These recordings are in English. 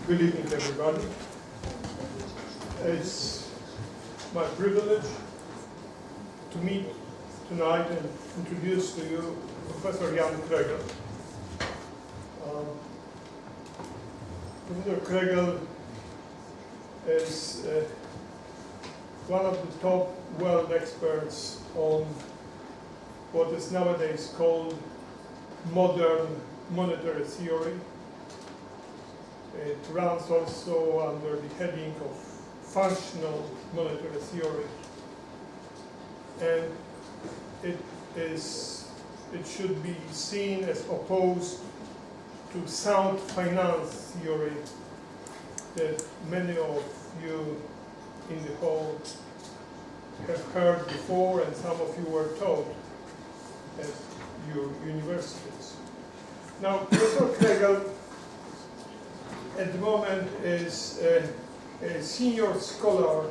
Good evening, everybody. It's my privilege to meet tonight and introduce to you Professor Jan Kregel. Professor Kregel is one of the top world experts on what is nowadays called modern monetary theory. It runs also under the heading of functional monetary theory, and it should be seen as opposed to sound finance theory that many of you in the hall have heard before, and some of you were taught at your universities. Now, Professor Kregel at the moment is a senior scholar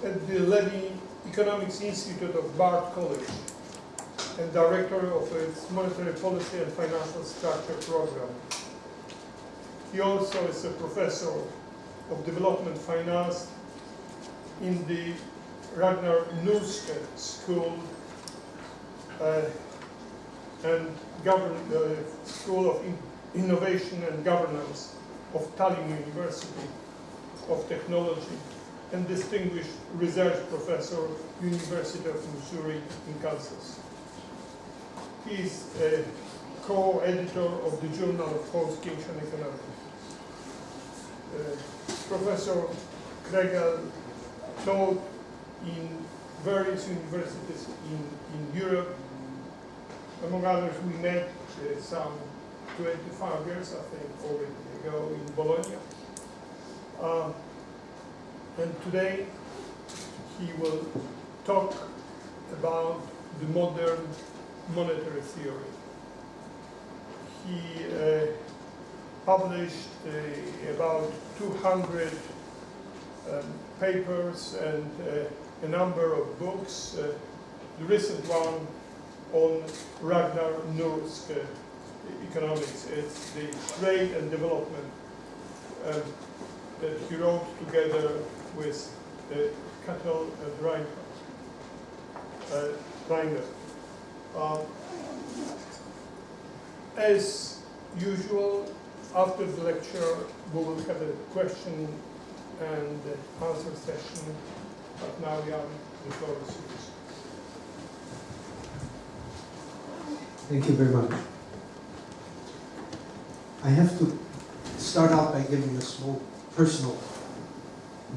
at the Levy Economics Institute of Bard College and director of its Monetary Policy and Financial Structure program. He also is a professor of development finance in the Ragnar Nurste School and School of Innovation and Governance of Tallin University of Technology, and distinguished research professor, University of Missouri in Kansas. He is a co-editor of the Journal of Post-Keynesian Economics. Professor Kregel taught in various universities in Europe. Among others, we met some 25 years, I think, already ago in Bologna. And today he will talk about the modern monetary theory. He published about 200 papers and a number of books. The recent one on Ragnar Nurste economics. It's the trade and development that he wrote together with Cattell and Reiner. As usual, after the lecture, we will have a question and answer session. But now, Jan, the floor is yours. Thank you very much. I have to start out by giving a small personal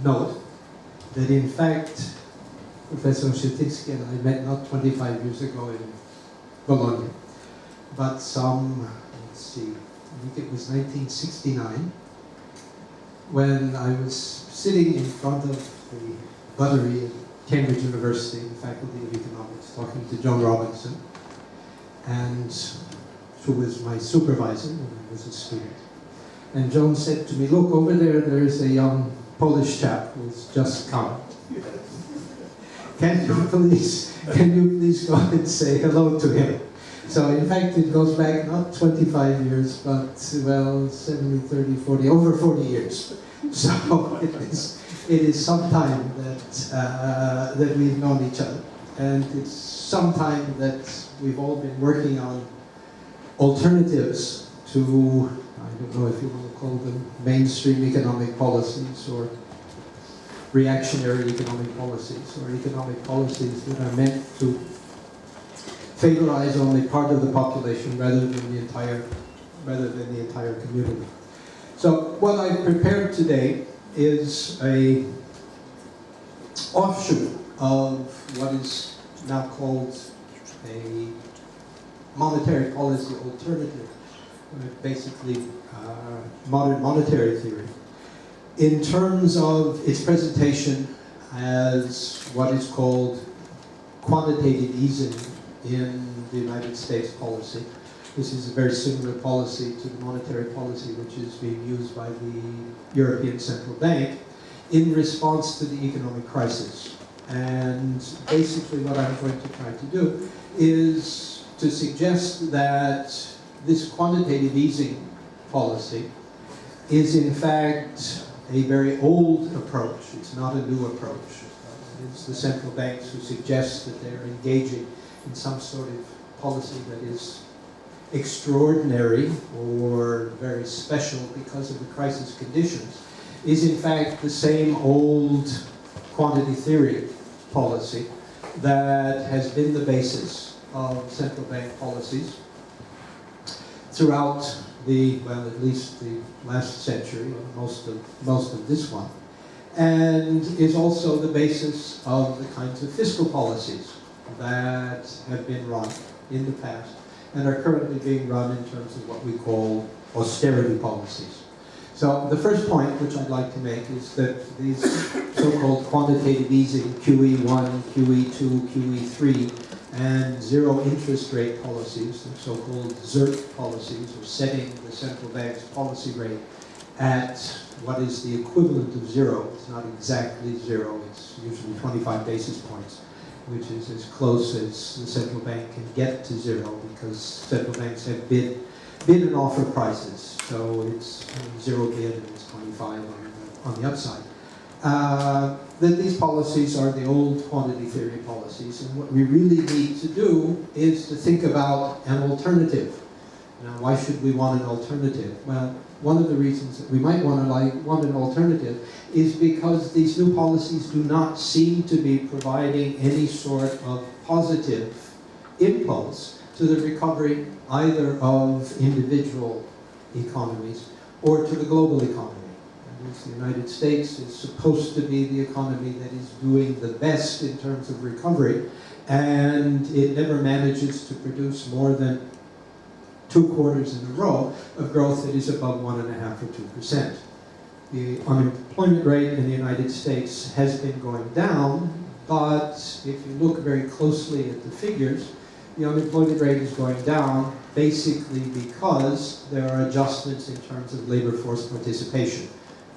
note that in fact Professor Szczetiński and I met not 25 years ago in Bologna, but some, let's see, I think it was 1969, when I was sitting in front of the buttery at Cambridge University, the Faculty of Economics, talking to John Robinson, and who was my supervisor when I was a student. And John said to me, look, over there is a young Polish chap who's just come. Can you please go and say hello to him? So in fact, it goes back not 25 years, but well, 70, 30, 40, over 40 years. So it is some time that we've known each other. And it's some time that we've all been working on alternatives to, I don't know if you want to call them mainstream economic policies or reactionary economic policies, or economic policies that are meant to favorize only part of the population rather than the entire community. So what I've prepared today is a offshoot of what is now called a monetary policy alternative, basically modern monetary theory, in terms of its presentation as what is called quantitative easing in the United States policy. This is a very similar policy to the monetary policy which is being used by the European Central Bank in response to the economic crisis. And basically what I'm going to try to do is to suggest that this quantitative easing policy is in fact a very old approach. It's not a new approach. It's the central banks who suggest that they're engaging in some sort of policy that is extraordinary or very special because of the crisis conditions, is in fact the same old quantity theory policy that has been the basis of central bank policies throughout the, well, at least the last century, most of this one, and is also the basis of the kinds of fiscal policies that have been run in the past and are currently being run in terms of what we call austerity policies. So the first point which I'd like to make is that these so-called quantitative easing, QE1, QE2, QE3, and zero interest rate policies, the so-called ZIRP policies, or setting the central bank's policy rate at what is the equivalent of zero. It's not exactly zero, it's usually 25 basis points, which is as close as the central bank can get to zero, because central banks have bid and offer prices. So it's zero bid and it's 25 on the upside. That these policies are the old quantity theory policies, and what we really need to do is to think about an alternative. Now, why should we want an alternative? Well, one of the reasons that we might want an alternative is because these new policies do not seem to be providing any sort of positive impulse to the recovery either of individual economies or to the global economy. The United States is supposed to be the economy that is doing the best in terms of recovery, and it never manages to produce more than 2 quarters in a row of growth that is above 1.5% or 2%. The unemployment rate in the United States has been going down, but if you look very closely at the figures, the unemployment rate is going down basically because there are adjustments in terms of labor force participation.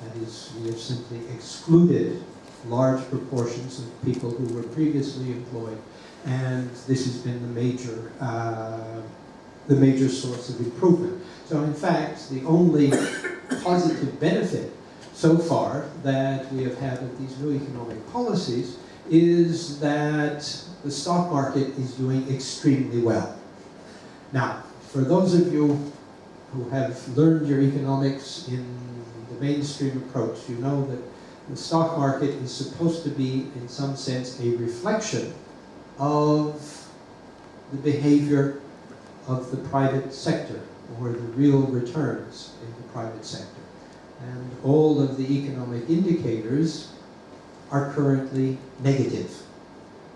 That is, we have simply excluded large proportions of people who were previously employed, and this has been the major source of improvement. So in fact, the only positive benefit so far that we have had of these new economic policies is that the stock market is doing extremely well. Now, for those of you who have learned your economics in the mainstream approach, you know that the stock market is supposed to be, in some sense, a reflection of the behavior of the private sector, or the real returns in the private sector. And all of the economic indicators are currently negative.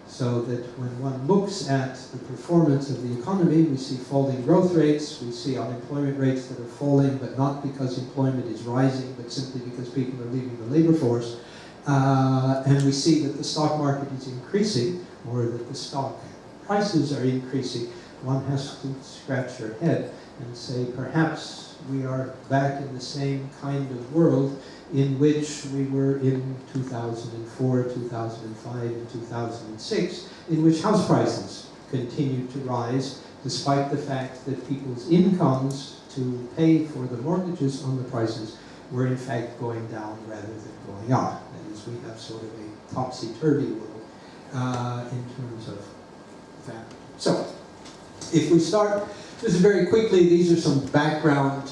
So that when one looks at the performance of the economy, we see falling growth rates, we see unemployment rates that are falling, but not because employment is rising, but simply because people are leaving the labor force. And we see that the stock market is increasing, or that the stock prices are increasing. One has to scratch your head and say, perhaps we are back in the same kind of world in which we were in 2004, 2005, and 2006, in which house prices continued to rise, despite the fact that people's incomes to pay for the mortgages on the prices were in fact going down rather than going up. That is, we have sort of a topsy-turvy world in terms of that. So, if we start, just very quickly, these are some background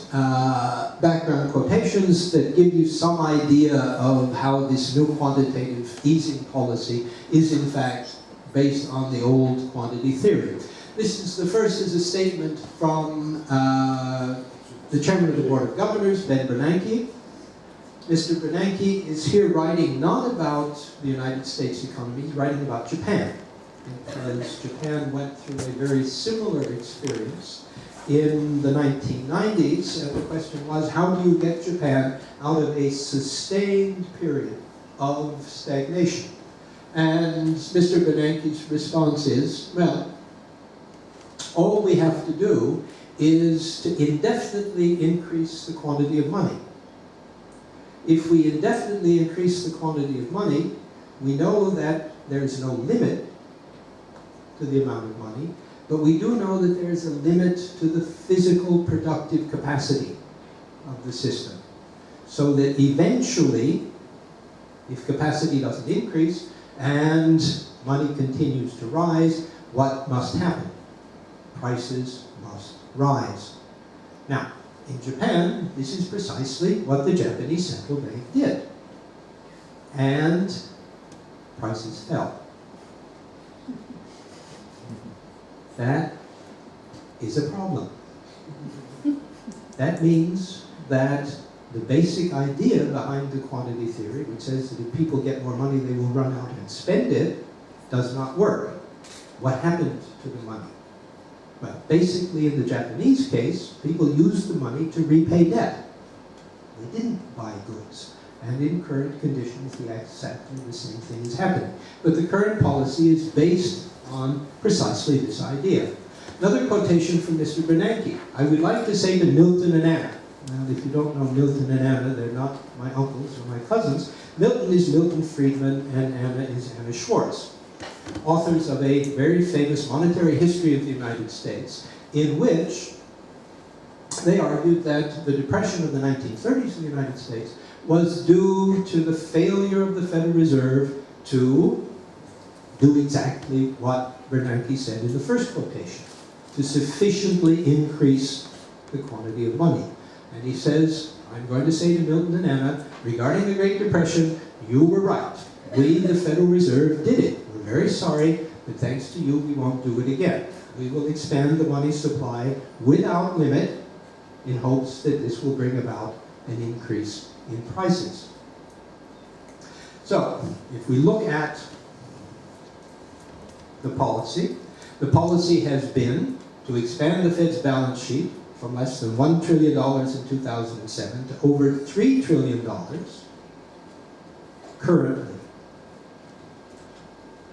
quotations that give you some idea of how this new quantitative easing policy is in fact based on the old quantity theory. This is, the first is a statement from the chairman of the Board of Governors, Ben Bernanke. Mr. Bernanke is here writing not about the United States economy, he's writing about Japan, because Japan went through a very similar experience in the 1990s, and the question was, how do you get Japan out of a sustained period of stagnation? And Mr. Bernanke's response is, well, all we have to do is to indefinitely increase the quantity of money. If we indefinitely increase the quantity of money, we know that there is no limit to the amount of money, but we do know that there is a limit to the physical productive capacity of the system. so that eventually, if capacity doesn't increase and money continues to rise, what must happen? Prices must rise. Now, in Japan, this is precisely what the Japanese central bank did. And prices fell. That is a problem. That means that the basic idea behind the quantity theory, which says that if people get more money, they will run out and spend it, does not work. What happened to the money? Well, basically in the Japanese case, people used the money to repay debt. They didn't buy goods. And in current conditions, exactly the same thing is happening. But the current policy is based on precisely this idea. Another quotation from Mr. Bernanke. I would like to say to Milton and Anna. Now, if you don't know Milton and Anna, they're not my uncles or my cousins. Milton is Milton Friedman and Anna is Anna Schwartz, authors of a very famous monetary history of the United States, in which they argued that the depression of the 1930s in the United States was due to the failure of the Federal Reserve to do exactly what Bernanke said in the first quotation, to sufficiently increase the quantity of money. And he says, I'm going to say to Milton and Anna, regarding the Great Depression, you were right. We, the Federal Reserve, did it. We're very sorry, but thanks to you, we won't do it again. We will expand the money supply without limit in hopes that this will bring about an increase in prices. So, if we look at the policy has been to expand the Fed's balance sheet from less than $1 trillion in 2007 to over $3 trillion currently.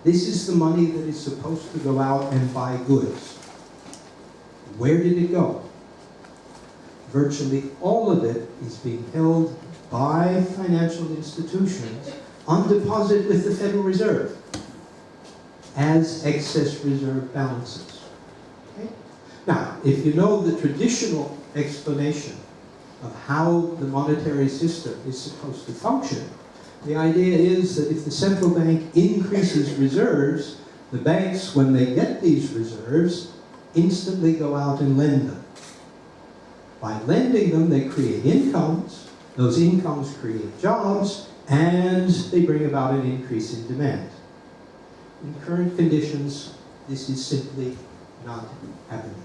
This is the money that is supposed to go out and buy goods. Where did it go? Virtually all of it is being held by financial institutions on deposit with the Federal Reserve as excess reserve balances. Okay? Now, if you know the traditional explanation of how the monetary system is supposed to function, the idea is that if the central bank increases reserves, the banks, when they get these reserves, instantly go out and lend them. By lending them, they create incomes. Those incomes create jobs, and they bring about an increase in demand. In current conditions, this is simply not happening.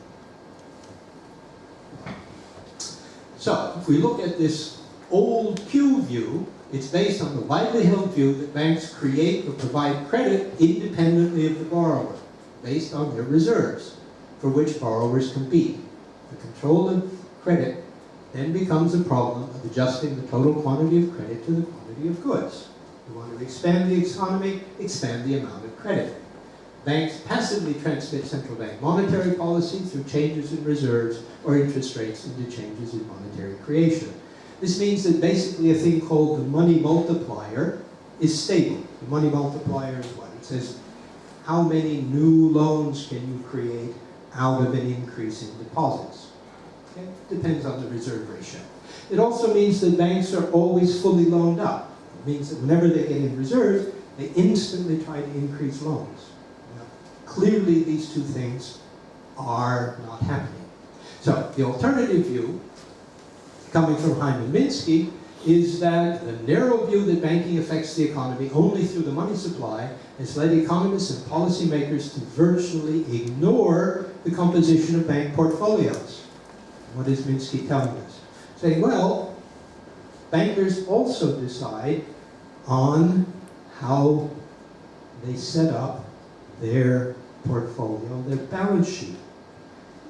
So, if we look at this old Q view, it's based on the widely held view that banks create or provide credit independently of the borrower, based on their reserves, for which borrowers compete. The control of credit then becomes a problem of adjusting the total quantity of credit to the quantity of goods. You want to expand the economy, expand the amount of credit. Banks passively transmit central bank monetary policy through changes in reserves or interest rates into changes in monetary creation. This means that basically a thing called the money multiplier is stable. The money multiplier is what? It says, how many new loans can you create out of an increase in deposits? Okay? Depends on the reserve ratio. It also means that banks are always fully loaned up. It means that whenever they get in reserves, they instantly try to increase loans. Now, clearly these two things are not happening. So the alternative view, coming from Hyman Minsky, is that the narrow view that banking affects the economy only through the money supply has led economists and policymakers to virtually ignore the composition of bank portfolios. What is Minsky telling us? Saying, well, bankers also decide on how they set up their portfolio, their balance sheet.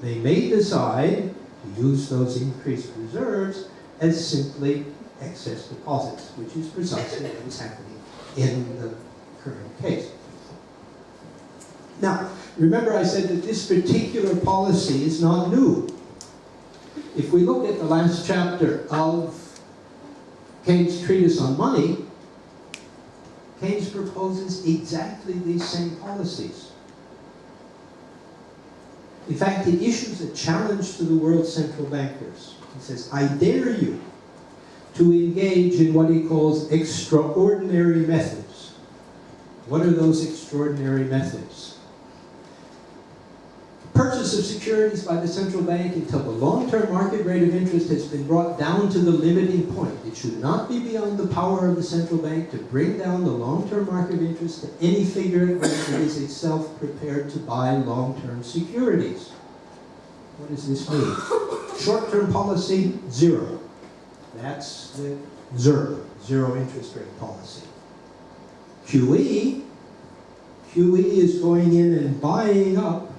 They may decide to use those increased reserves as simply excess deposits, which is precisely what is happening in the current case. Now, remember I said that this particular policy is not new. If we look at the last chapter of Keynes' treatise on money, Keynes proposes exactly these same policies. In fact, he issues a challenge to the world's central bankers. He says, I dare you to engage in what he calls extraordinary methods. What are those extraordinary methods? Purchase of securities by the central bank until the long-term market rate of interest has been brought down to the limiting point. It should not be beyond the power of the central bank to bring down the long-term market interest to any figure at which it is itself prepared to buy long-term securities. What does this mean? Short-term policy, zero. That's the ZIRP, zero interest rate policy. QE is going in and buying up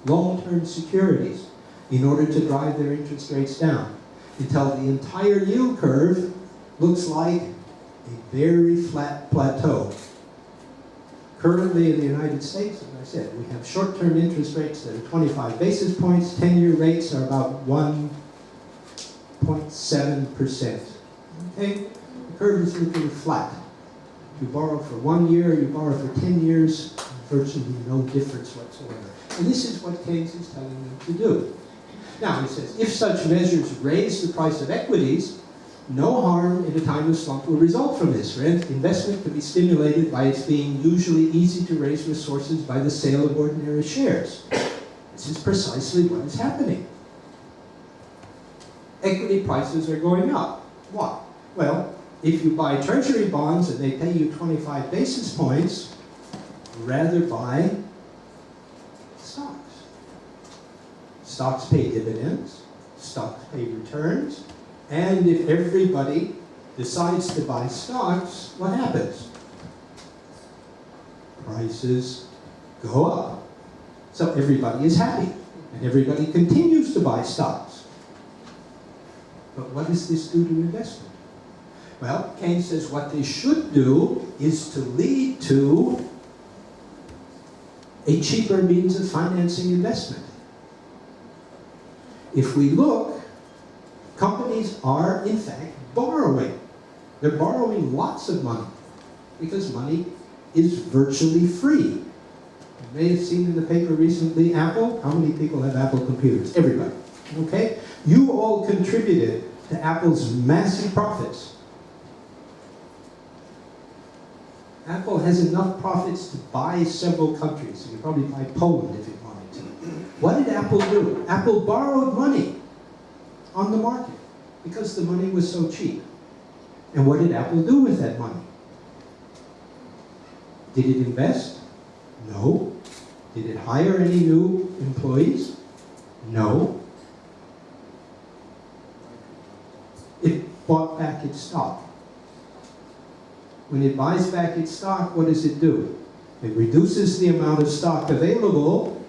long-term securities in order to drive their interest rates down until the entire yield curve looks like a very flat plateau. Currently in the United States, as I said, we have short-term interest rates that are 25 basis points, 10-year rates are about 1.7%. Okay? The curve is looking flat. You borrow for 1 year, you borrow for 10 years, virtually no difference whatsoever. And this is what Keynes is telling them to do. Now, he says, if such measures raise the price of equities, no harm in a time of slump will result from this. Investment can be stimulated by its being usually easy to raise resources by the sale of ordinary shares. This is precisely what is happening. Equity prices are going up. Why? Well, if you buy treasury bonds and they pay you 25 basis points, rather buy stocks. Stocks pay dividends, stocks pay returns, and if everybody decides to buy stocks, what happens? Prices go up. So everybody is happy, and everybody continues to buy stocks. But what does this do to investment? Well, Keynes says what this should do is to lead to a cheaper means of financing investment. If we look, companies are, in fact, borrowing. They're borrowing lots of money because money is virtually free. You may have seen in the paper recently, Apple. How many people have Apple computers? Everybody. Okay? You all contributed to Apple's massive profits. Apple has enough profits to buy several countries. You could probably buy Poland if it wanted to. What did Apple do? Apple borrowed money on the market because the money was so cheap. And what did Apple do with that money? Did it invest? No. Did it hire any new employees? No. It bought back its stock. When it buys back its stock, what does it do? It reduces the amount of stock available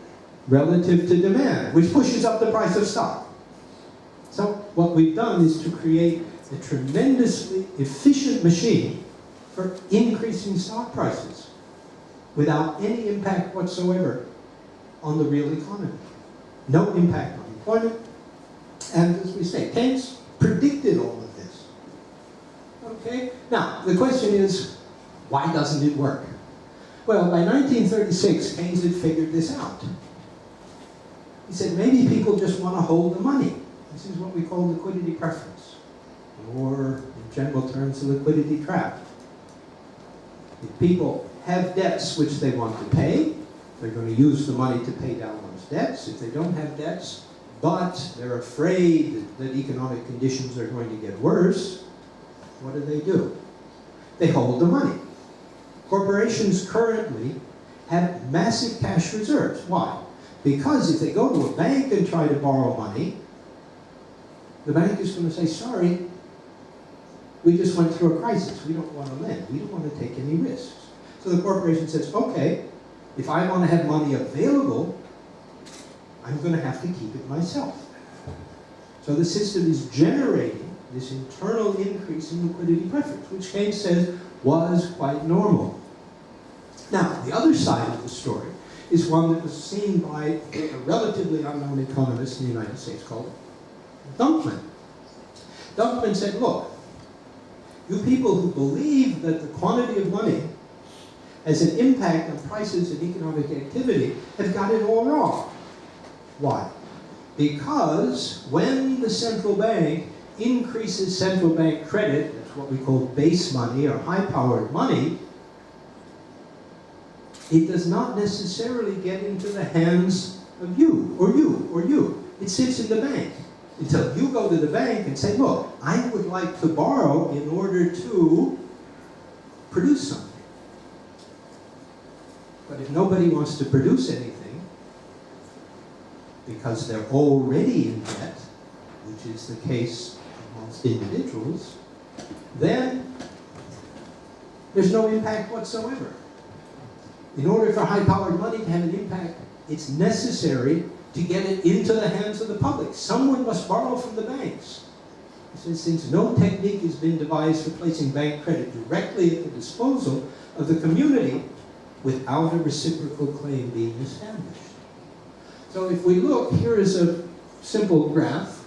relative to demand, which pushes up the price of stock. So what we've done is to create a tremendously efficient machine for increasing stock prices without any impact whatsoever on the real economy. No impact on employment. And as we say, Keynes predicted all of this. Okay? Now, the question is, why doesn't it work? Well, by 1936, Keynes had figured this out. He said, maybe people just want to hold the money. This is what we call liquidity preference, or in general terms, the liquidity trap. If people have debts which they want to pay, they're going to use the money to pay down those debts. If they don't have debts, but they're afraid that economic conditions are going to get worse, what do? They hold the money. Corporations currently have massive cash reserves. Why? Because if they go to a bank and try to borrow money, the bank is going to say, sorry, we just went through a crisis. We don't want to lend. We don't want to take any risks. So the corporation says, okay, if I want to have money available, I'm going to have to keep it myself. So the system is generating this internal increase in liquidity preference, which Keynes says was quite normal. Now, the other side of the story is one that was seen by a relatively unknown economist in the United States called Dunkman. Dunkman said, look, you people who believe that the quantity of money has an impact on prices and economic activity have got it all wrong. Why? Because when the central bank increases central bank credit, that's what we call base money or high-powered money, it does not necessarily get into the hands of you, or you, or you. It sits in the bank until you go to the bank and say, look, I would like to borrow in order to produce something. But if nobody wants to produce anything, because they're already in debt, which is the case amongst individuals, then there's no impact whatsoever. In order for high-powered money to have an impact, it's necessary to get it into the hands of the public. Someone must borrow from the banks. Since no technique has been devised for placing bank credit directly at the disposal of the community without a reciprocal claim being established. So if we look, here is a simple graph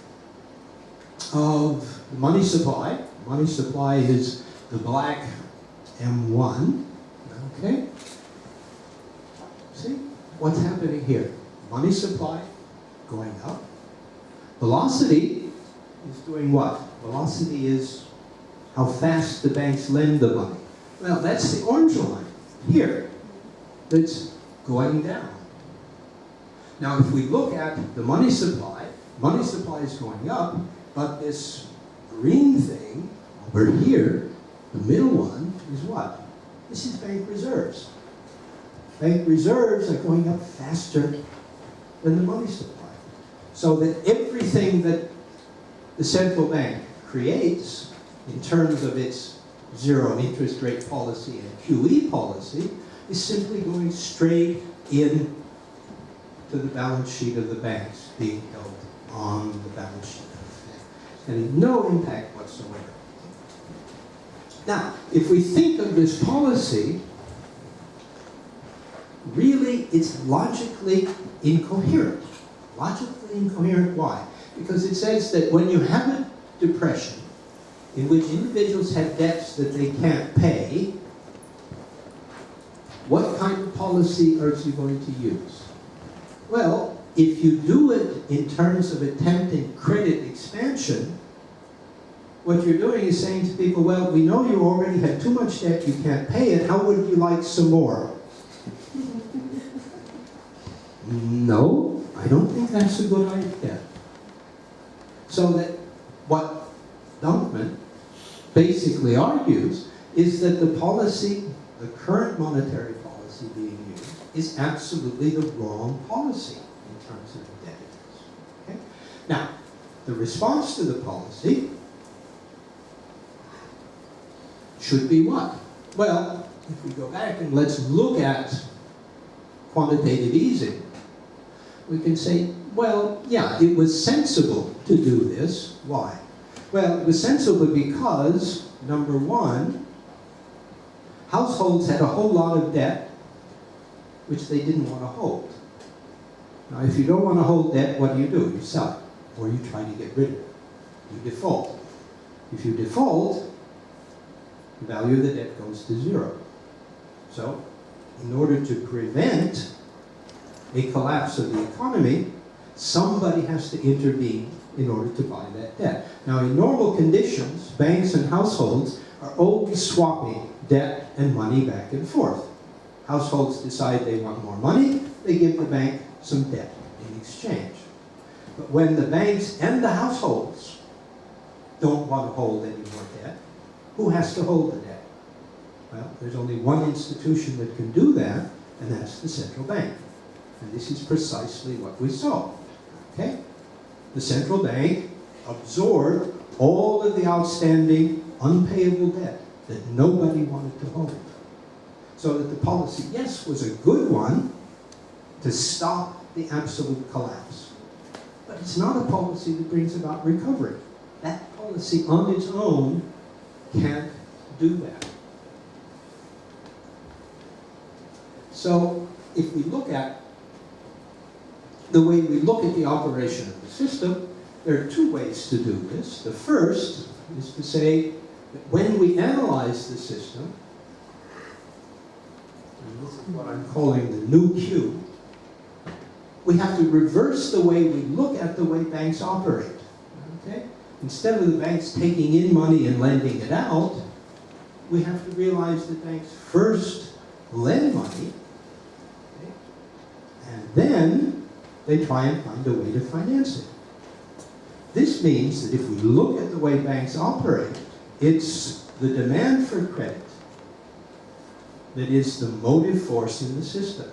of the money supply. Money supply is the black M1. Okay? See? What's happening here? Money supply going up. Velocity is doing what? Velocity is how fast the banks lend the money. Well, that's the orange line here that's going down. Now, if we look at the money supply is going up, but this green thing over here, the middle one, is what? This is bank reserves. Bank reserves are going up faster than the money supply. So that everything that the central bank creates in terms of its zero interest rate policy and QE policy is simply going straight in to the balance sheet of the banks being held on the balance sheet of the bank. And no impact whatsoever. Now, if we think of this policy, really it's logically incoherent. Logically incoherent, why? Because it says that when you have a depression in which individuals have debts that they can't pay, what kind of policy are you going to use? Well, if you do it in terms of attempting credit expansion, what you're doing is saying to people, well, we know you already have too much debt, you can't pay it, how would you like some more? No, I don't think that's a good idea. So that what Dunkman basically argues is that the policy, the current monetary policy being used, is absolutely the wrong policy in terms of indebtedness. Okay? Now, the response to the policy should be what? Well, if we go back and let's look at quantitative easing, we can say, well, yeah, it was sensible to do this. Why? Well, it was sensible because, number one, households had a whole lot of debt which they didn't want to hold. Now, if you don't want to hold debt, what do? You sell it, or you try to get rid of it. You default. If you default, the value of the debt goes to zero. So, in order to prevent a collapse of the economy, somebody has to intervene in order to buy that debt. Now, in normal conditions, banks and households are always swapping debt and money back and forth. Households decide they want more money, they give the bank some debt in exchange. But when the banks and the households don't want to hold any more debt, who has to hold the debt? Well, there's only one institution that can do that, and that's the central bank. And this is precisely what we saw. Okay? The central bank absorbed all of the outstanding unpayable debt that nobody wanted to hold. So that the policy, yes, was a good one to stop the absolute collapse. But it's not a policy that brings about recovery. That policy on its own can't do that. So if we look at the way we look at the operation of the system, there are two ways to do this. The first is to say that when we analyze the system, and this is what I'm calling the new Q, we have to reverse the way we look at the way banks operate. Okay? instead of the banks taking in money and lending it out, we have to realize that banks first lend money, okay, and then they try and find a way to finance it. This means that if we look at the way banks operate, it's the demand for credit that is the motive force in the system.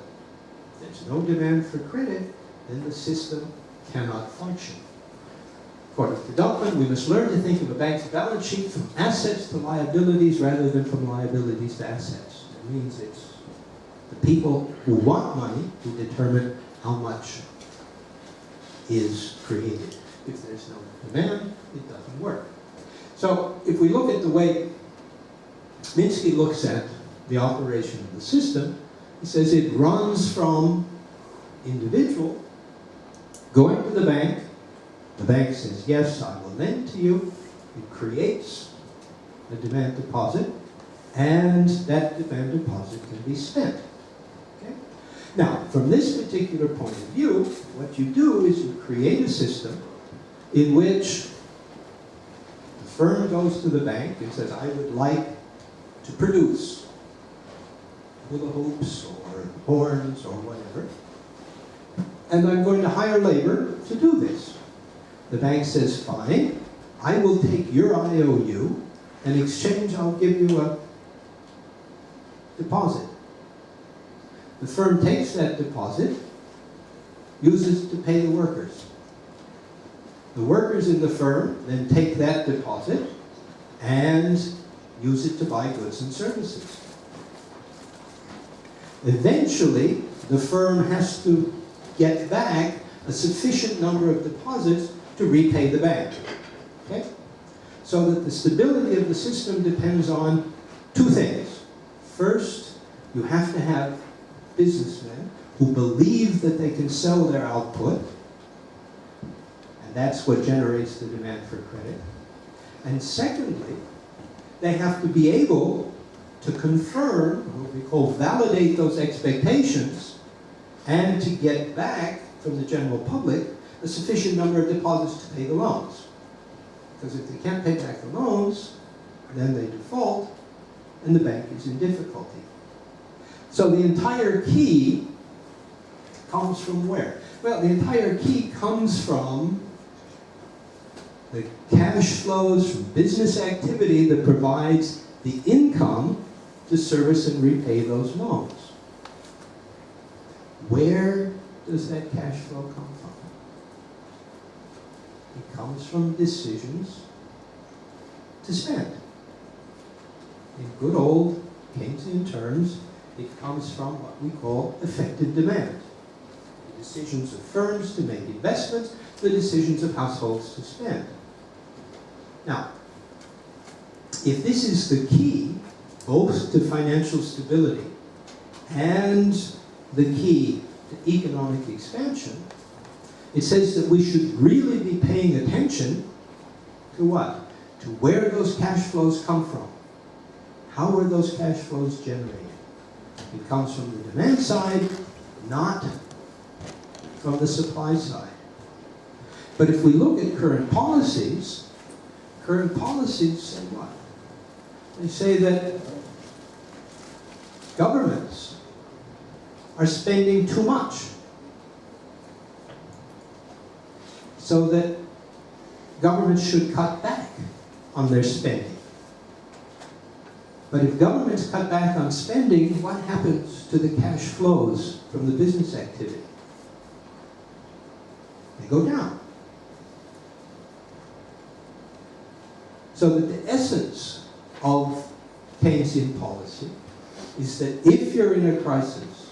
If there's no demand for credit, then the system cannot function. According to Tallin, we must learn to think of a bank's balance sheet from assets to liabilities rather than from liabilities to assets. That means it's the people who want money who determine how much is created. If there's no demand, it doesn't work. So if we look at the way Minsky looks at the operation of the system, he says it runs from individual going to the bank says, yes, I will lend to you, it creates a demand deposit, and that demand deposit can be spent. Okay? Now, from this particular point of view, what you do is you create a system in which the firm goes to the bank and says, I would like to produce hula hoops or horns or whatever, and I'm going to hire labor to do this. The bank says, fine, I will take your IOU, and in exchange I'll give you a deposit. The firm takes that deposit, uses it to pay the workers. The workers in the firm then take that deposit and use it to buy goods and services. Eventually, the firm has to get back a sufficient number of deposits to repay the bank. Okay? So that the stability of the system depends on two things. First, you have to have businessmen who believe that they can sell their output, and that's what generates the demand for credit. And secondly, they have to be able to confirm, what we call validate those expectations, and to get back from the general public a sufficient number of deposits to pay the loans. Because if they can't pay back the loans, then they default, and the bank is in difficulty. So the entire key comes from where? Well, the entire key comes from the cash flows from business activity that provides the income to service and repay those loans. Where does that cash flow come from? It comes from decisions to spend. In good old Keynesian terms, it comes from what we call effective demand. The decisions of firms to make investments, the decisions of households to spend. Now, if this is the key, both to financial stability and the key to economic expansion, it says that we should really be paying attention to what? To where those cash flows come from. How are those cash flows generated? It comes from the demand side, not from the supply side. But if we look at current policies say what? They say that governments are spending too much, so that governments should cut back on their spending. But if governments cut back on spending, what happens to the cash flows from the business activity? They go down. So that the essence of Keynesian policy is that if you're in a crisis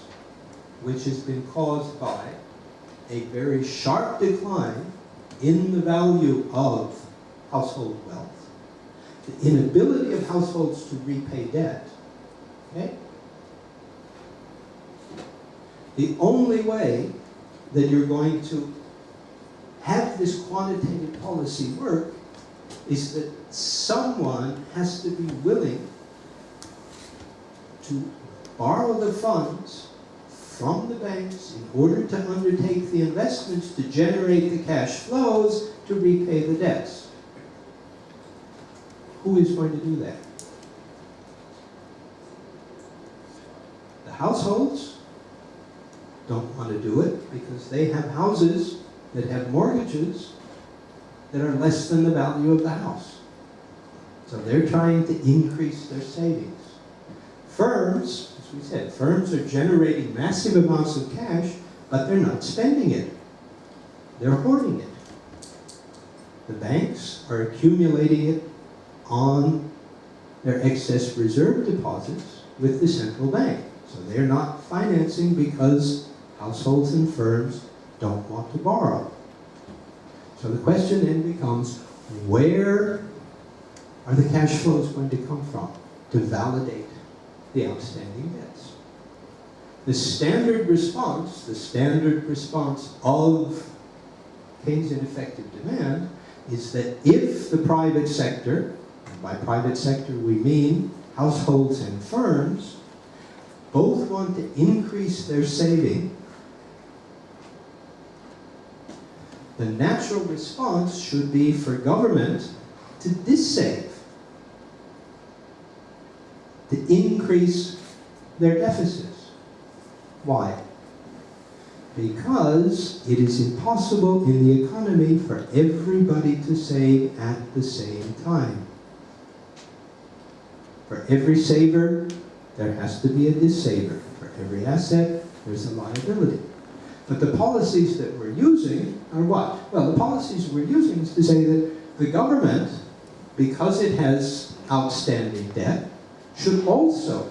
which has been caused by a very sharp decline in the value of household wealth, the inability of households to repay debt, okay? The only way that you're going to have this quantitative policy work is that someone has to be willing to borrow the funds from the banks in order to undertake the investments to generate the cash flows to repay the debts. Who is going to do that? The households don't want to do it because they have houses that have mortgages that are less than the value of the house. So they're trying to increase their savings. Firms, as we said, firms are generating massive amounts of cash, but they're not spending it. They're hoarding it. The banks are accumulating it on their excess reserve deposits with the central bank. So they're not financing because households and firms don't want to borrow. So the question then becomes, where are the cash flows going to come from to validate the outstanding debts? The standard response of Keynesian effective demand is that if the private sector, and by private sector we mean households and firms, both want to increase their saving, the natural response should be for government to dissave, to increase their deficits. Why? Because it is impossible in the economy for everybody to save at the same time. For every saver, there has to be a dissaver. For every asset, there's a liability. But the policies that we're using are what? Well, the policies we're using is to say that the government, because it has outstanding debt, should also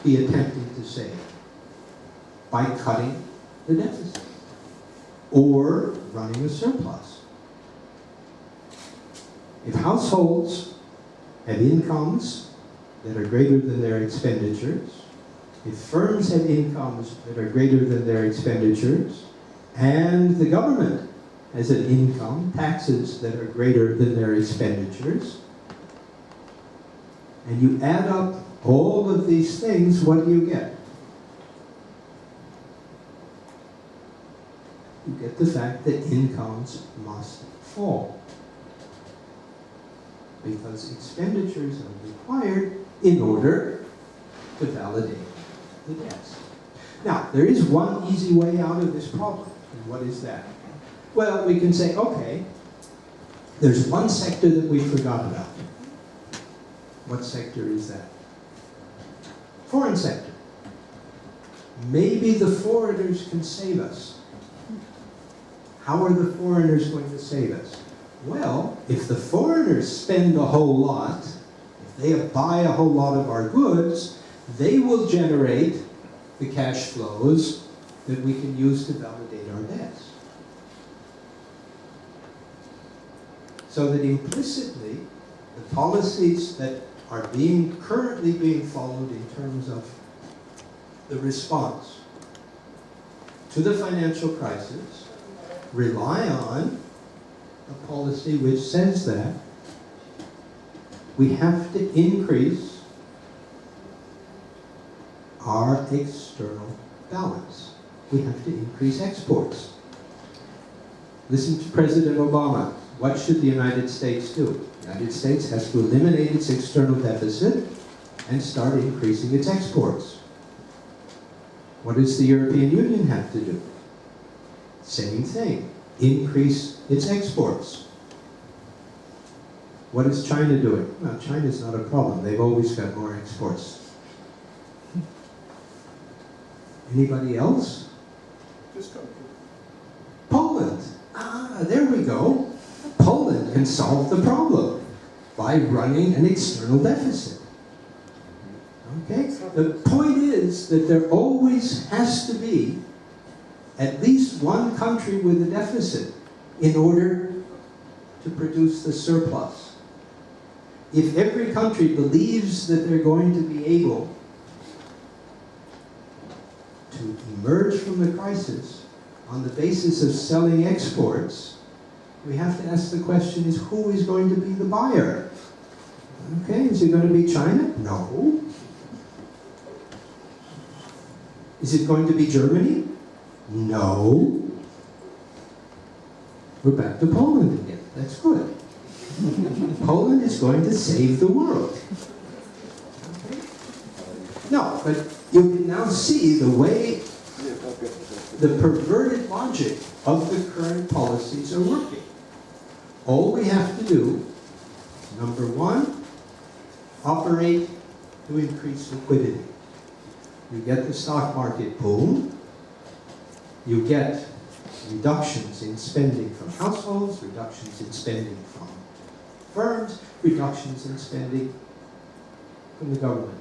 be attempting to save by cutting the deficit or running a surplus. If households have incomes that are greater than their expenditures, if firms have incomes that are greater than their expenditures, and the government has an income, taxes that are greater than their expenditures, and you add up all of these things, what do you get? You get the fact that incomes must fall, because expenditures are required in order to validate the debts. Now, there is one easy way out of this problem. And what is that? Well, we can say, okay, there's one sector that we forgot about. What sector is that? Foreign sector. Maybe the foreigners can save us. How are the foreigners going to save us? Well, if the foreigners spend a whole lot, if they buy a whole lot of our goods, they will generate the cash flows that we can use to validate our debts. So that implicitly, the policies that are currently being followed in terms of the response to the financial crisis rely on a policy which says that we have to increase our external balance. We have to increase exports. Listen to President Obama. What should the United States do? The United States has to eliminate its external deficit and start increasing its exports. What does the European Union have to do? Same thing. Increase its exports. What is China doing? Well, China's not a problem. They've always got more exports. Anybody else? This country. Poland. There we go. Poland can solve the problem by running an external deficit. Okay? The point is that there always has to be at least one country with a deficit in order to produce the surplus. If every country believes that they're going to be able to emerge from the crisis on the basis of selling exports, we have to ask the question is, who is going to be the buyer? Okay, is it going to be China? No. Is it going to be Germany? No. We're back to Poland again. That's good. Poland is going to save the world. No, but you can now see the way the perverted logic of the current policies are working. All we have to do, number one, operate to increase liquidity. You get the stock market boom, you get reductions in spending from households, reductions in spending from firms, reductions in spending from the government.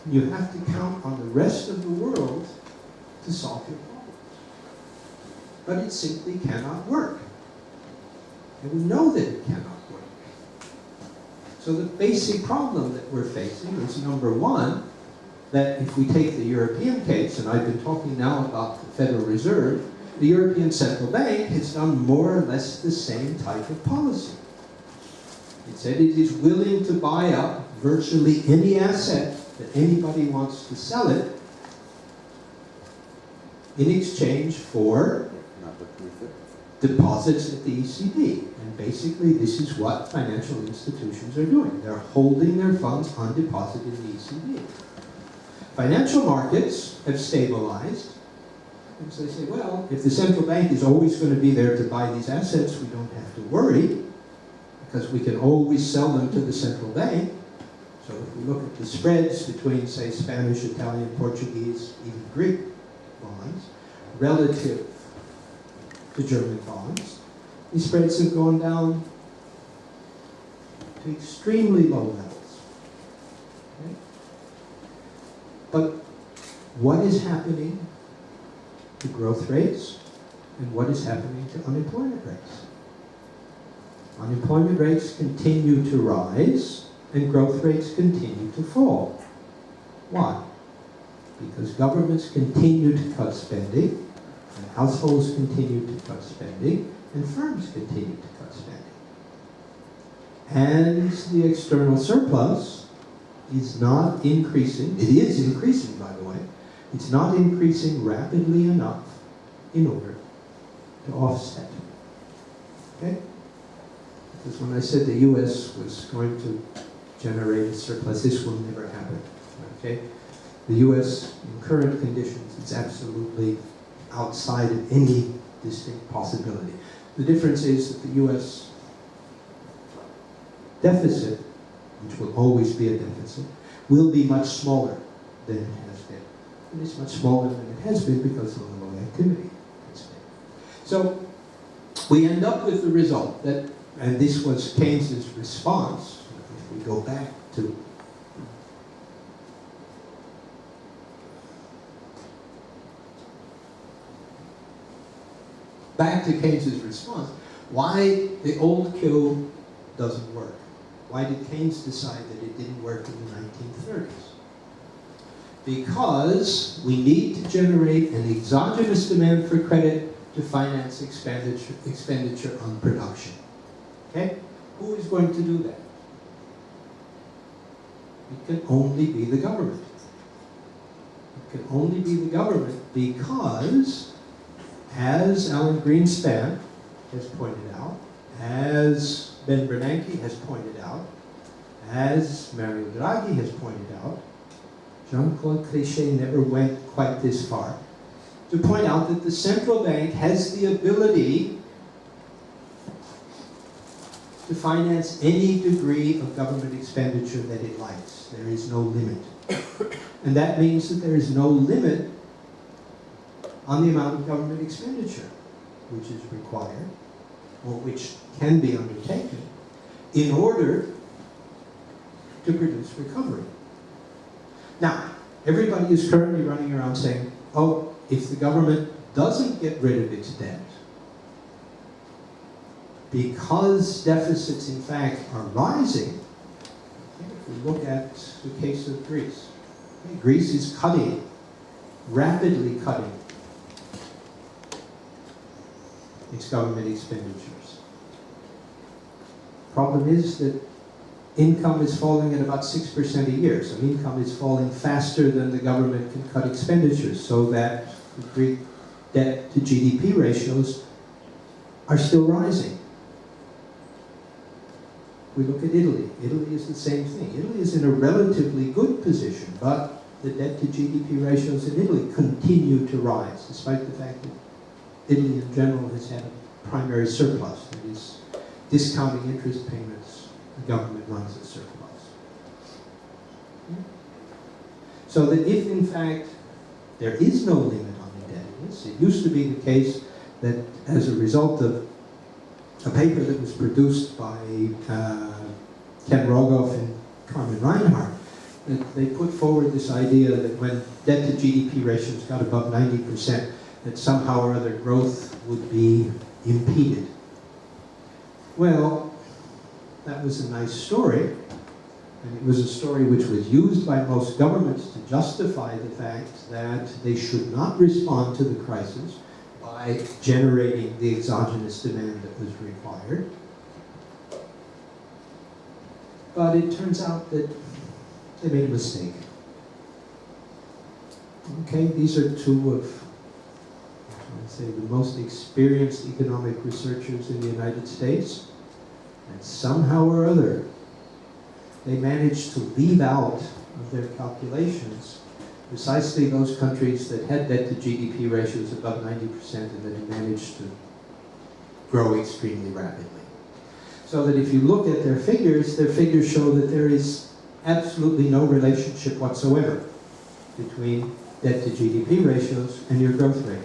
You have to count on the rest of the world to solve your problems. But it simply cannot work. And we know that it cannot work. So the basic problem that we're facing is, number one, that if we take the European case, and I've been talking now about the Federal Reserve, the European Central Bank has done more or less the same type of policy. It said it is willing to buy up virtually any asset that anybody wants to sell it in exchange for deposits at the ECB. And basically this is what financial institutions are doing. They're holding their funds on deposit in the ECB. Financial markets have stabilized. And so they say, well, if the central bank is always going to be there to buy these assets, we don't have to worry, because we can always sell them to the central bank. So if we look at the spreads between, say, Spanish, Italian, Portuguese, even Greek bonds, relative to German bonds, these spreads have gone down to extremely low levels. Okay? But what is happening to growth rates and what is happening to unemployment rates? Unemployment rates continue to rise and growth rates continue to fall. Why? Because governments continue to cut spending, and households continue to cut spending, and firms continue to cut spending. And the external surplus is not increasing. It is increasing, by the way. It's not increasing rapidly enough in order to offset. Okay? Because when I said the US was going to generate a surplus, this will never happen. Okay? The US, in current conditions, is absolutely outside of any distinct possibility. The difference is that the US deficit, which will always be a deficit, will be much smaller than it has been. And it's much smaller than it has been because of the low activity it's been. So we end up with the result that, and this was Keynes's response, if we go back to Keynes's response, why the old Q doesn't work. Why did Keynes decide that it didn't work in the 1930s? Because we need to generate an exogenous demand for credit to finance expenditure on production. Okay? Who is going to do that? It can only be the government. It can only be the government because, as Alan Greenspan has pointed out, as Ben Bernanke has pointed out, as Mario Draghi has pointed out, Jean-Claude Trichet never went quite this far, to point out that the central bank has the ability to finance any degree of government expenditure that it likes. There is no limit. And that means that there is no limit on the amount of government expenditure which is required, or which can be undertaken, in order to produce recovery. Now, everybody is currently running around saying, oh, if the government doesn't get rid of its debt, because deficits in fact are rising, if we look at the case of Greece, Greece is cutting, rapidly cutting its government expenditures. Problem is that income is falling at about 6% a year. So income is falling faster than the government can cut expenditures, so that the Greek debt to GDP ratios are still rising. We look at Italy. Italy is the same thing. Italy is in a relatively good position, but the debt to GDP ratios in Italy continue to rise, despite the fact that Italy in general has had a primary surplus, that is, discounting interest payments, the government runs a surplus. So that if in fact there is no limit on indebtedness, it used to be the case that as a result of a paper that was produced by Ken Rogoff and Carmen Reinhardt, that they put forward this idea that when debt to GDP ratios got above 90%, that somehow or other growth would be impeded. Well, that was a nice story, and it was a story which was used by most governments to justify the fact that they should not respond to the crisis by generating the exogenous demand that was required. But it turns out that they made a mistake. Okay, these are two of, I'd say, the most experienced economic researchers in the United States, and somehow or other, they managed to leave out of their calculations precisely those countries that had debt to GDP ratios above 90% and that had managed to grow extremely rapidly. So that if you look at their figures show that there is absolutely no relationship whatsoever between debt to GDP ratios and your growth rate.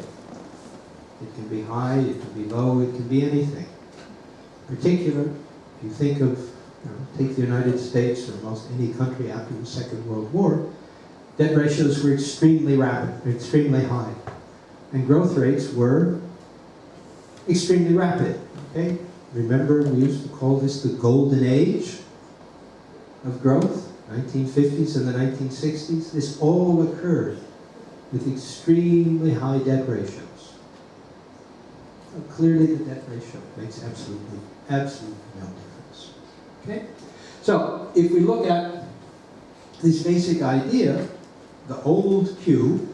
It can be high, it can be low, it can be anything. In particular, if you think of, take the United States or most any country after the Second World War, debt ratios were extremely rapid, extremely high. And growth rates were extremely rapid, okay? Remember, we used to call this the golden age of growth, 1950s and the 1960s. This all occurred with extremely high debt ratios. So clearly the debt ratio makes absolutely no difference. Okay? So if we look at this basic idea, the old Q,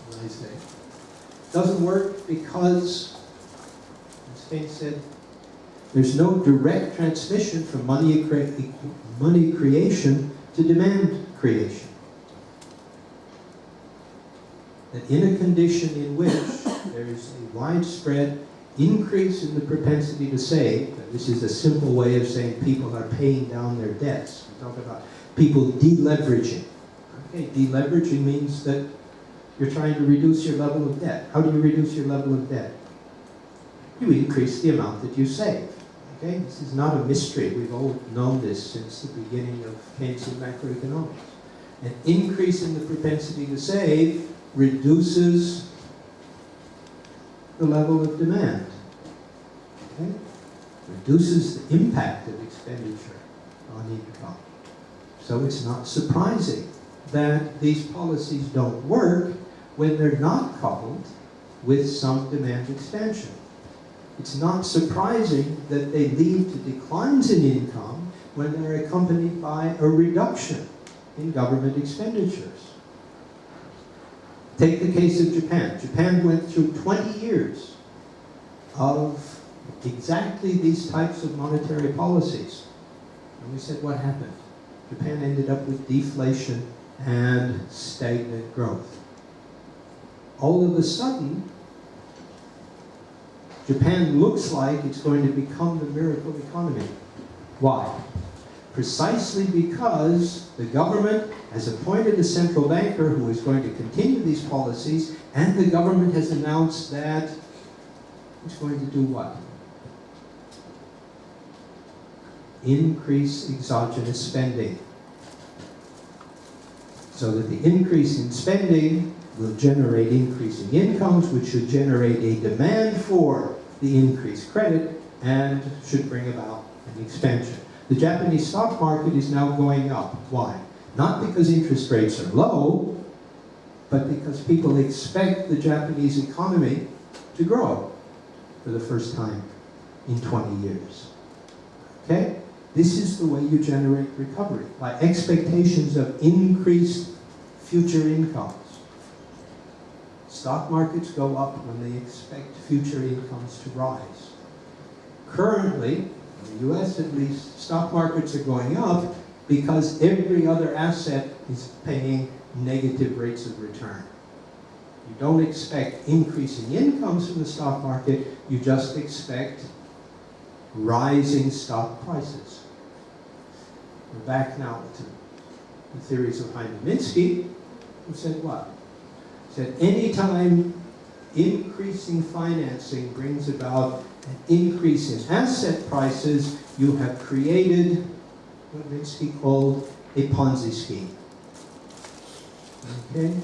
as I say, doesn't work because, as Keynes said, there's no direct transmission from money creation to demand creation. That in a condition in which there is a widespread increase in the propensity to save, and this is a simple way of saying people are paying down their debts. We talk about people deleveraging. Okay, deleveraging means that you're trying to reduce your level of debt. How do you reduce your level of debt? You increase the amount that you save. Okay, this is not a mystery. We've all known this since the beginning of Keynesian macroeconomics. An increase in the propensity to save reduces the level of demand. Okay? Reduces the impact of expenditure on income. So it's not surprising that these policies don't work when they're not coupled with some demand expansion. It's not surprising that they lead to declines in income when they're accompanied by a reduction in government expenditures. Take the case of Japan. Japan went through 20 years of exactly these types of monetary policies. And we said, what happened? Japan ended up with deflation and stagnant growth. All of a sudden, Japan looks like it's going to become the miracle economy. Why? Precisely because the government has appointed a central banker who is going to continue these policies, and the government has announced that it's going to do what? Increase exogenous spending. So that the increase in spending will generate increasing incomes, which should generate a demand for the increased credit and should bring about an expansion. The Japanese stock market is now going up. Why? Not because interest rates are low, but because people expect the Japanese economy to grow for the first time in 20 years. Okay? This is the way you generate recovery, by expectations of increased future incomes. Stock markets go up when they expect future incomes to rise. Currently, In the US at least, stock markets are going up because every other asset is paying negative rates of return. You don't expect increasing incomes from the stock market, you just expect rising stock prices. We're back now to the theories of Hyman Minsky, who said what? He said anytime increasing financing brings about an increase in asset prices, you have created what Minsky called a Ponzi scheme. Okay?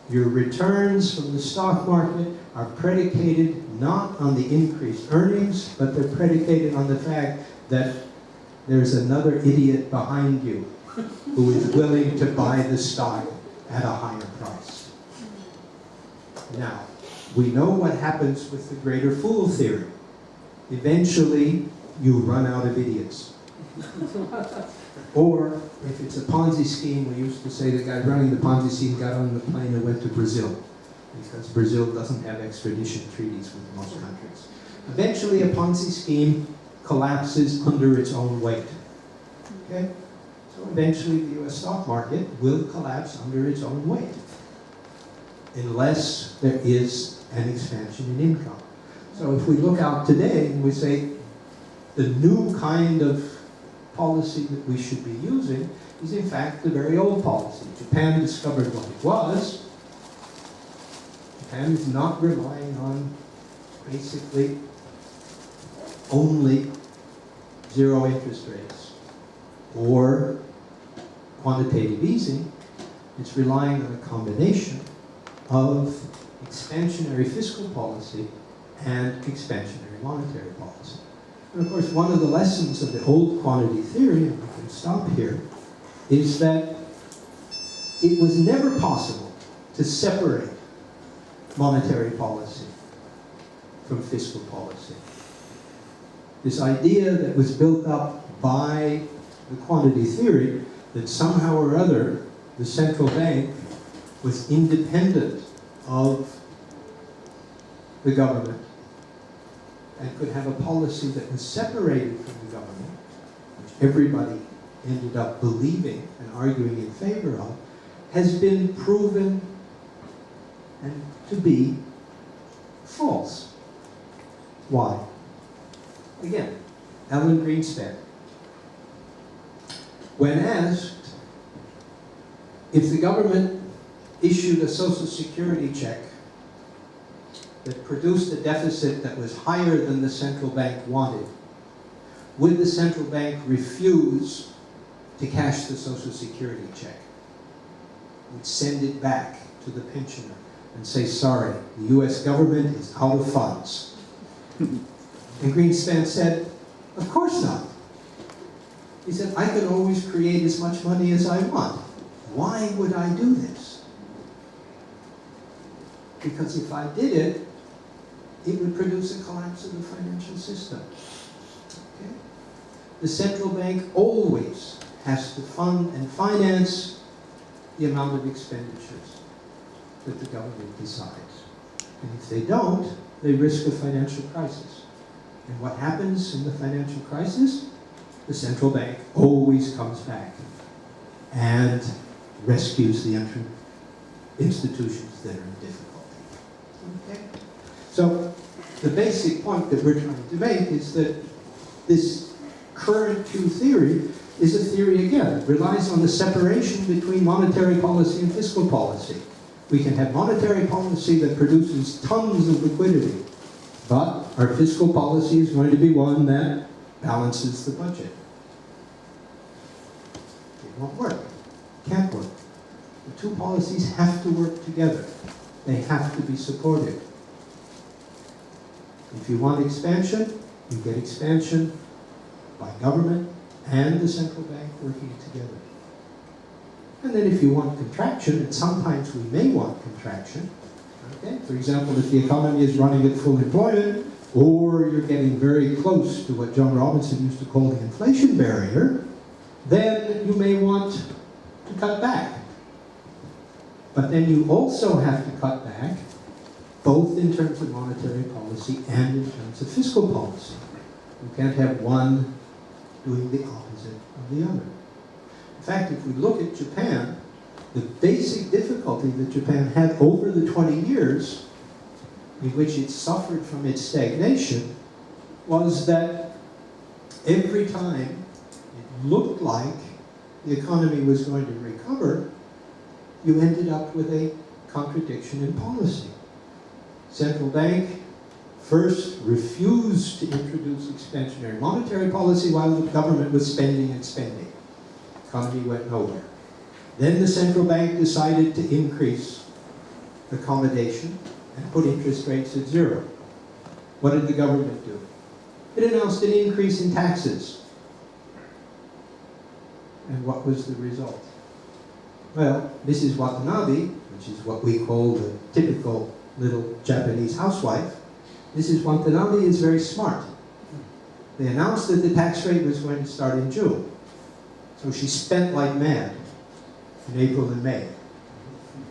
Your returns from the stock market are predicated not on the increased earnings, but they're predicated on the fact that there's another idiot behind you who is willing to buy the stock at a higher price. Now, we know what happens with the greater fool theory. Eventually, you run out of idiots. Or, if it's a Ponzi scheme, we used to say the guy running the Ponzi scheme got on the plane and went to Brazil, because Brazil doesn't have extradition treaties with most countries. Eventually, a Ponzi scheme collapses under its own weight. Okay? So eventually, the US stock market will collapse under its own weight, unless there is an expansion in income. So if we look out today and we say, the new kind of policy that we should be using is in fact the very old policy. Japan discovered what it was. Japan is not relying on basically only zero interest rates or quantitative easing. It's relying on a combination of expansionary fiscal policy and expansionary monetary policy. And of course, one of the lessons of the old quantity theory, and we can stop here, is that it was never possible to separate monetary policy from fiscal policy. This idea that was built up by the quantity theory that somehow or other the central bank was independent of the government and could have a policy that was separated from the government, which everybody ended up believing and arguing in favor of, has been proven and to be false. Why? Again, Alan Greenspan. When asked if the government issued a Social Security check that produced a deficit that was higher than the central bank wanted, would the central bank refuse to cash the Social Security check? Would send it back to the pensioner and say, sorry, the US government is out of funds. And Greenspan said, of course not. He said, I can always create as much money as I want. Why would I do this? Because if I did it, it would produce a collapse of the financial system. Okay? The central bank always has to fund and finance the amount of expenditures that the government decides. And if they don't, they risk a financial crisis. And what happens in the financial crisis? The central bank always comes back and rescues the institutions that are in difficulty. Okay? So the basic point that we're trying to make is that this current Q theory is a theory, again, relies on the separation between monetary policy and fiscal policy. We can have monetary policy that produces tons of liquidity, but our fiscal policy is going to be one that balances the budget. It won't work. It can't work. The two policies have to work together. They have to be supported. If you want expansion, you get expansion by government and the central bank working together. And then if you want contraction, and sometimes we may want contraction, okay? For example, if the economy is running at full employment, or you're getting very close to what John Robinson used to call the inflation barrier, then you may want to cut back. But then you also have to cut back both in terms of monetary policy and in terms of fiscal policy. You can't have one doing the opposite of the other. In fact, if we look at Japan, the basic difficulty that Japan had over the 20 years in which it suffered from its stagnation was that every time it looked like the economy was going to recover, you ended up with a contradiction in policy. Central bank first refused to introduce expansionary monetary policy while the government was spending and spending. Economy went nowhere. Then the central bank decided to increase accommodation and put interest rates at 0. What did the government do? It announced an increase in taxes. And what was the result? Well, Mrs. Watanabe, which is what we call the typical little Japanese housewife, Mrs. Watanabe is very smart. They announced that the tax rate was going to start in June. So she spent like mad in April and May.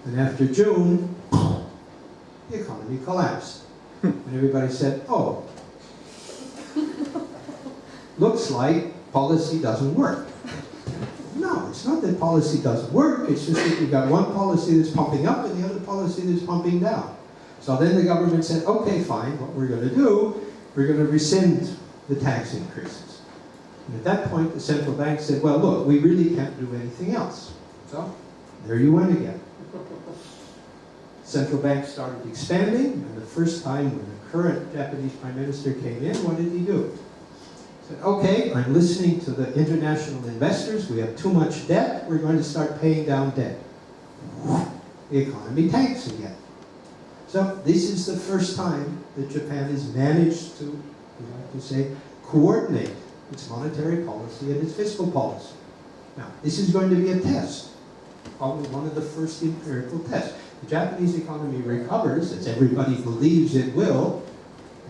And after June, the economy collapsed. And everybody said, oh, looks like policy doesn't work. No, it's not that policy doesn't work, it's just that you've got one policy that's pumping up and the other policy that's pumping down. So then the government said, okay, fine, what we're going to do, we're going to rescind the tax increases. And at that point, the central bank said, well, look, we really can't do anything else. So, there you went again. Central bank started expanding, and the first time when the current Japanese Prime Minister came in, what did he do? He said, okay, I'm listening to the international investors, we have too much debt, we're going to start paying down debt. The economy tanks again. So this is the first time that Japan has managed to, we like to say, coordinate its monetary policy and its fiscal policy. Now, this is going to be a test, probably one of the first empirical tests. The Japanese economy recovers, as everybody believes it will,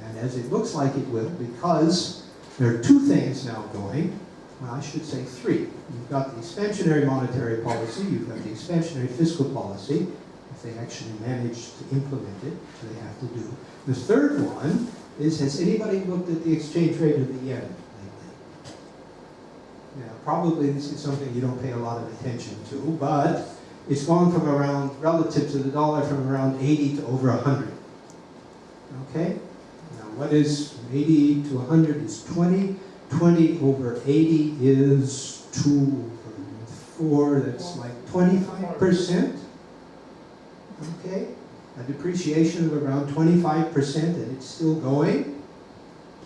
and as it looks like it will, because there are two things now going. Well, I should say three. You've got the expansionary monetary policy, you've got the expansionary fiscal policy, if they actually manage to implement it, they have to do. The third one is, has anybody looked at the exchange rate of the yen lately? Now, probably this is something you don't pay a lot of attention to, but it's gone from around, relative to the dollar, from around 80 to over 100. Okay? Now, what is 80 to 100 is 20. 20 over 80 is 2 4, that's like 25%. Okay? A depreciation of around 25%, and it's still going,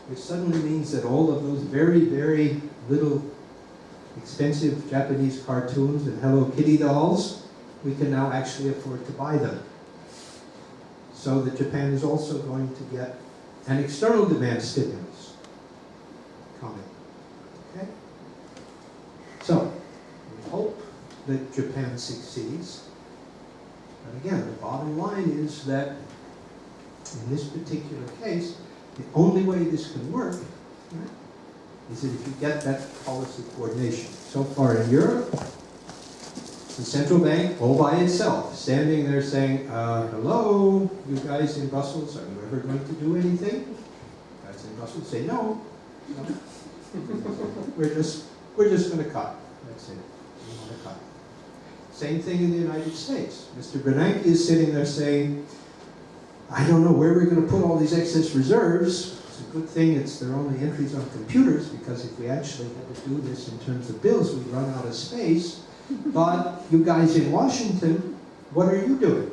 which suddenly means that all of those very, very little expensive Japanese cartoons and Hello Kitty dolls, we can now actually afford to buy them. So that Japan is also going to get an external demand stimulus coming. Okay? So, we hope that Japan succeeds. But again, the bottom line is that in this particular case, the only way this can work, right, is that if you get that policy coordination. So far in Europe, the central bank all by itself, standing there saying, hello, you guys in Brussels, are you ever going to do anything? You guys in Brussels say, no. We're just going to cut. That's it. We want to cut. Same thing in the United States. Mr. Bernanke is sitting there saying, I don't know where we're going to put all these excess reserves. It's a good thing they're only entries on computers, because if we actually had to do this in terms of bills, we'd run out of space. But you guys in Washington, what are you doing?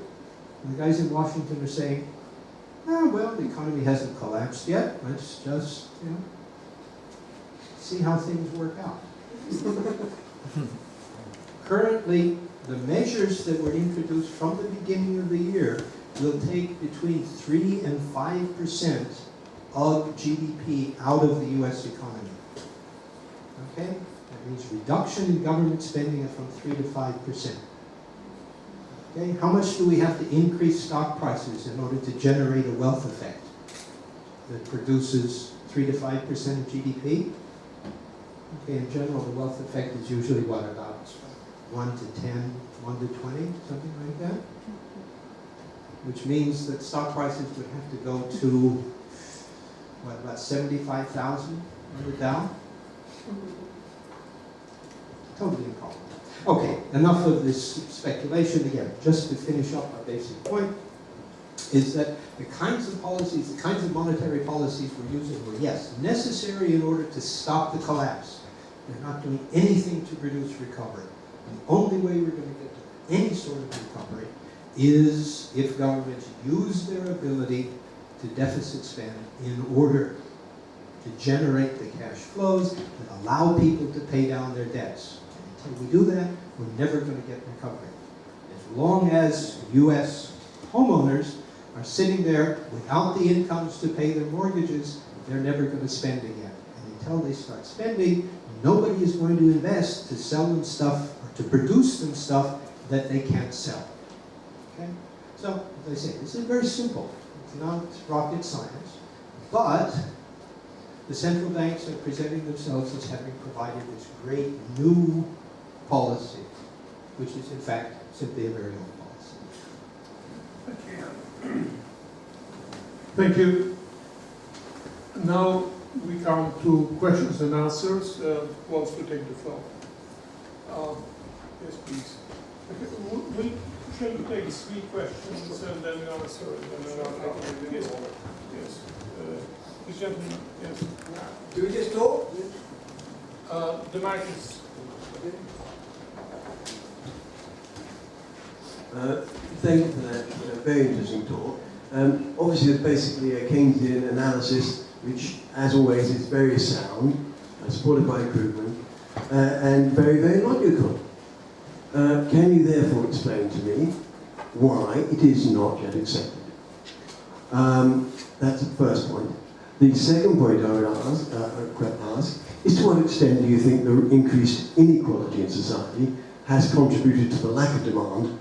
And the guys in Washington are saying, well, the economy hasn't collapsed yet. Let's just, see how things work out. Currently, the measures that were introduced from the beginning of the year will take between 3 and 5% of GDP out of the US economy. Okay? That means reduction in government spending from 3 to 5%. Okay? How much do we have to increase stock prices in order to generate a wealth effect that produces 3 to 5% of GDP? Okay, in general, the wealth effect is usually what, about 1 to 10, 1 to 20, something like that? Which means that stock prices would have to go to what, about 75,000 were down? Totally improbable. Okay, enough of this speculation. Again, just to finish up my basic point, is that the kinds of policies, the kinds of monetary policies we're using were, yes, necessary in order to stop the collapse. They're not doing anything to produce recovery. And the only way we're going to get to any sort of recovery is if governments use their ability to deficit spend in order to generate the cash flows that allow people to pay down their debts. And until we do that, we're never going to get recovery. As long as U.S. homeowners are sitting there without the incomes to pay their mortgages, they're never going to spend again. And until they start spending, nobody is going to invest to sell them stuff or to produce them stuff that they can't sell. Okay? So, as I say, this is very simple. It's not rocket science. But the central banks are presenting themselves as having provided this great new policy, which is in fact simply a very old policy. Thank you. Now we come to questions and answers. Who wants to take the floor? Yes, please. We shall take 3 questions and then answer. Yes. Yes. This gentleman. Yes. Do we just talk? The mic is. Thank you for that very interesting talk. Obviously, it's basically a Keynesian analysis, which, as always, is very sound, supported by improvement, and very, very logical. Can you therefore explain to me why it is not yet accepted? That's the first point. The second point I would ask is, to what extent do you think the increased inequality in society has contributed to the lack of demand,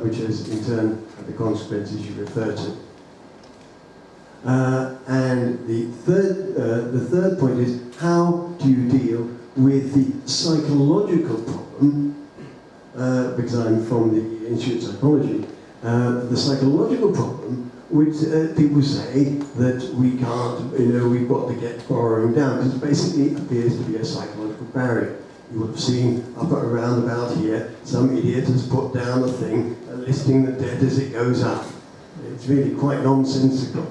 which has in turn had the consequences you refer to? And the third point is, how do you deal with the psychological problem, because I'm from the Institute of Psychology, the psychological problem which people say that we can't, we've got to get borrowing down, because it basically appears to be a psychological barrier. You would have seen up around about here, some idiot has put down a thing listing the debt as it goes up. It's really quite nonsensical.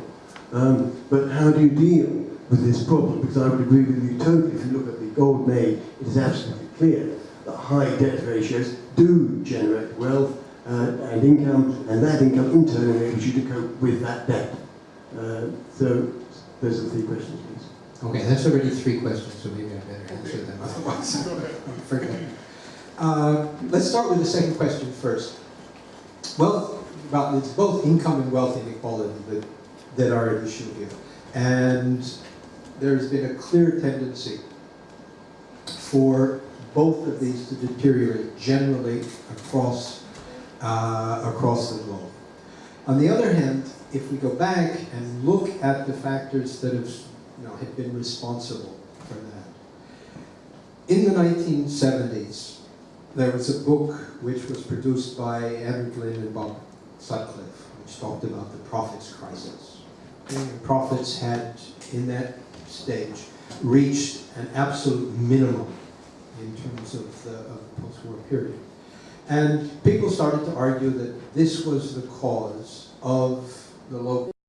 But how do you deal with this problem? Because I would agree with you totally. If you look at the golden age, it is absolutely clear that high debt ratios do generate wealth and income, and that income in turn enables you to cope with that debt. So those are the 3 questions, please. Okay, that's already 3 questions, so maybe I better answer them otherwise. Forget. Let's start with the second question first. Well, it's both income and wealth inequality that are at issue here. And there's been a clear tendency for both of these to deteriorate generally across the globe. On the other hand, if we go back and look at the factors that have been responsible for that. In the 1970s, there was a book which was produced by Andrew Glynn and Bob Sutcliffe, which talked about the profits crisis. And profits had, in that stage, reached an absolute minimum in terms of the post-war period. And people started to argue that this was the cause of the low